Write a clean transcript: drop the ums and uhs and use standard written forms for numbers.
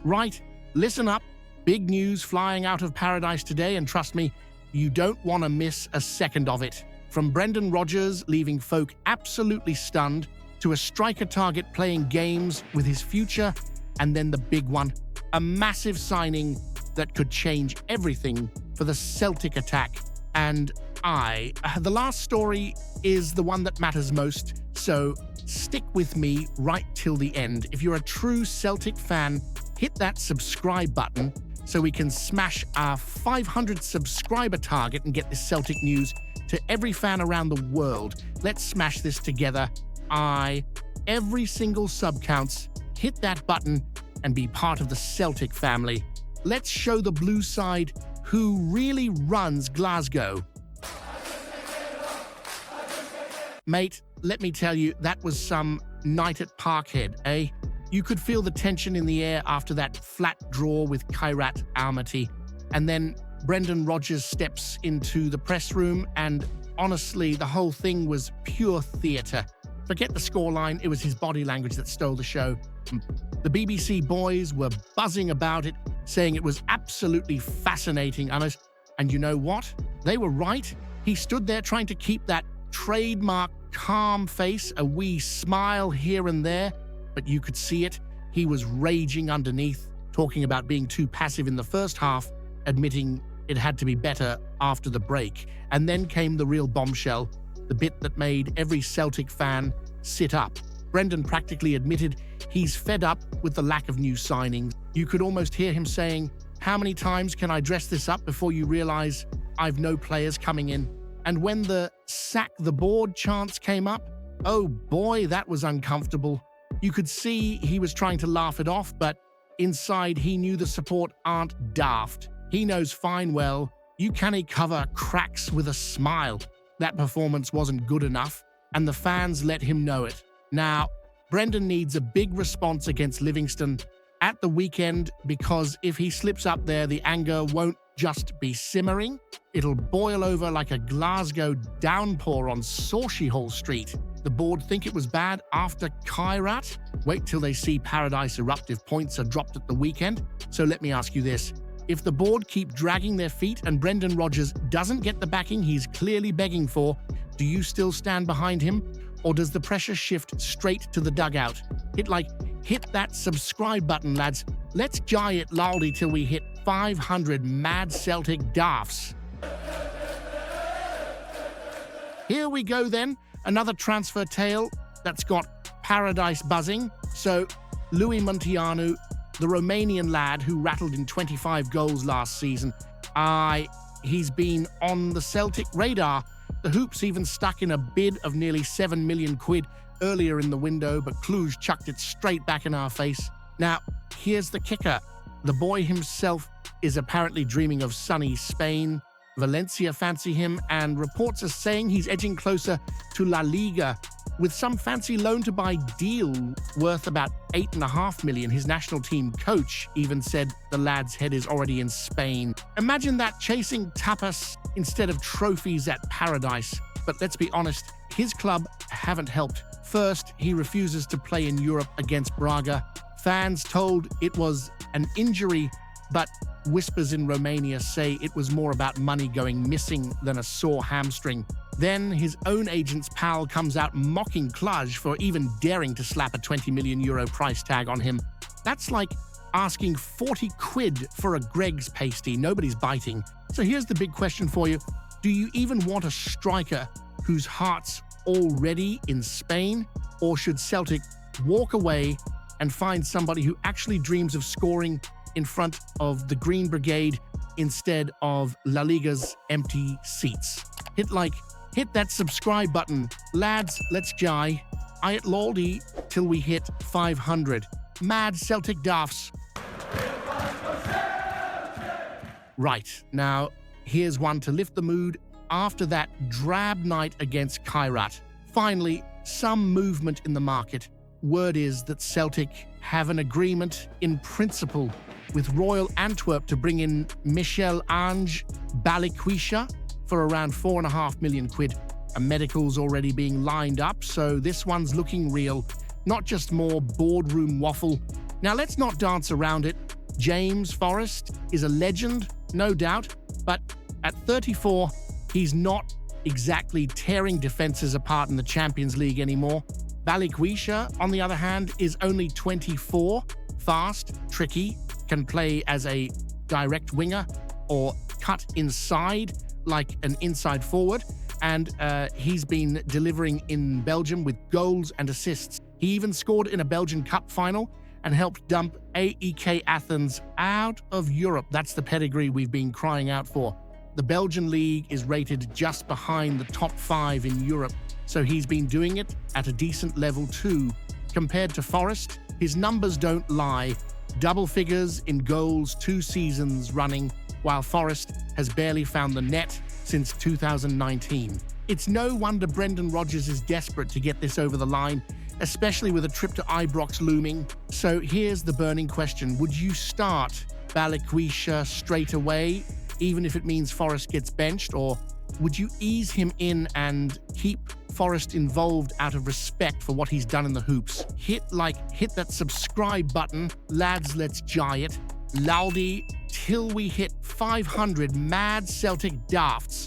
Right, listen up. Big news flying out of paradise today, and trust me, you don't want to miss a second of it. From Brendan Rodgers leaving folk absolutely stunned, to a striker target playing games with his future, and then the big one, a massive signing that could change everything for the Celtic attack. And the last story is the one that matters most, so stick with me right till the end. If you're a true Celtic fan, hit that subscribe button so we can smash our 500 subscriber target and get this Celtic news to every fan around the world. Let's smash this together. Every single sub counts. Hit that button and be part of the Celtic family. Let's show the blue side who really runs Glasgow. Mate, let me tell you, that was some night at Parkhead, eh? You could feel the tension in the air after that flat draw with Kairat Almaty. And then Brendan Rodgers steps into the press room, and honestly, the whole thing was pure theatre. Forget the scoreline, it was his body language that stole the show. The BBC boys were buzzing about it, saying it was absolutely fascinating, and you know what? They were right. He stood there trying to keep that trademark calm face, a wee smile here and there, but you could see it. He was raging underneath, talking about being too passive in the first half, admitting it had to be better after the break. And then came the real bombshell, the bit that made every Celtic fan sit up. Brendan practically admitted he's fed up with the lack of new signings. You could almost hear him saying, "How many times can I dress this up before you realize I've no players coming in?" And when the sack the board chants came up, oh boy, that was uncomfortable. You could see he was trying to laugh it off, but inside he knew the support aren't daft. He knows fine well you can't cover cracks with a smile. That performance wasn't good enough, and the fans let him know it. Now, Brendan needs a big response against Livingston at the weekend, because if he slips up there, the anger won't just be simmering. It'll boil over like a Glasgow downpour on Sauchiehall Street. The board think it was bad after Kairat? Wait till they see Paradise erupt if points are dropped at the weekend. So let me ask you this. If the board keep dragging their feet and Brendan Rodgers doesn't get the backing he's clearly begging for, do you still stand behind him? Or does the pressure shift straight to the dugout? Hit that subscribe button, lads. Let's jai it loudly till we hit 500 mad Celtic daffs. Here we go then, another transfer tale that's got Paradise buzzing. So, Louis Munteanu, the Romanian lad who rattled in 25 goals last season, he's been on the Celtic radar. The Hoops even stuck in a bid of nearly 7 million quid earlier in the window, but Cluj chucked it straight back in our face. Now, here's the kicker. The boy himself is apparently dreaming of sunny Spain. Valencia fancy him, and reports are saying he's edging closer to La Liga, with some fancy loan-to-buy deal worth about 8.5 million. His national team coach even said the lad's head is already in Spain. Imagine that, chasing tapas instead of trophies at Paradise. But let's be honest, his club haven't helped. First, he refuses to play in Europe against Braga. Fans told it was an injury, but whispers in Romania say it was more about money going missing than a sore hamstring. Then his own agent's pal comes out mocking Cluj for even daring to slap a 20 million euro price tag on him. That's like asking 40 quid for a Greg's pasty. Nobody's biting. So here's the big question for you. Do you even want a striker whose heart's already in Spain? Or should Celtic walk away and find somebody who actually dreams of scoring in front of the Green Brigade instead of La Liga's empty seats? Hit that subscribe button. Lads, let's jai. It loldy till we hit 500. Mad Celtic daffs. Right, now here's one to lift the mood after that drab night against Kairat. Finally, some movement in the market. Word is that Celtic have an agreement in principle with Royal Antwerp to bring in Michel-Ange Balikwisha for around 4.5 million quid. A medical's already being lined up, so this one's looking real, not just more boardroom waffle. Now let's not dance around it. James Forrest is a legend, no doubt, but at 34, he's not exactly tearing defenses apart in the Champions League anymore. Balikwisha, on the other hand, is only 24, fast, tricky, can play as a direct winger or cut inside like an inside forward, and he's been delivering in Belgium with goals and assists. He even scored in a Belgian Cup final and helped dump AEK Athens out of Europe. That's the pedigree we've been crying out for. The Belgian league is rated just behind the top 5 in Europe, so he's been doing it at a decent level too. Compared to Forrest, his numbers don't lie. Double figures in goals 2 seasons running, while Forrest has barely found the net since 2019. It's no wonder Brendan Rodgers is desperate to get this over the line, especially with a trip to Ibrox looming. So here's the burning question. Would you start Balikwisha straight away, even if it means Forrest gets benched, or would you ease him in and keep Forrest involved out of respect for what he's done in the hoops? Hit that subscribe button. Lads, let's jai it. Loudy till we hit 500 mad Celtic dafts.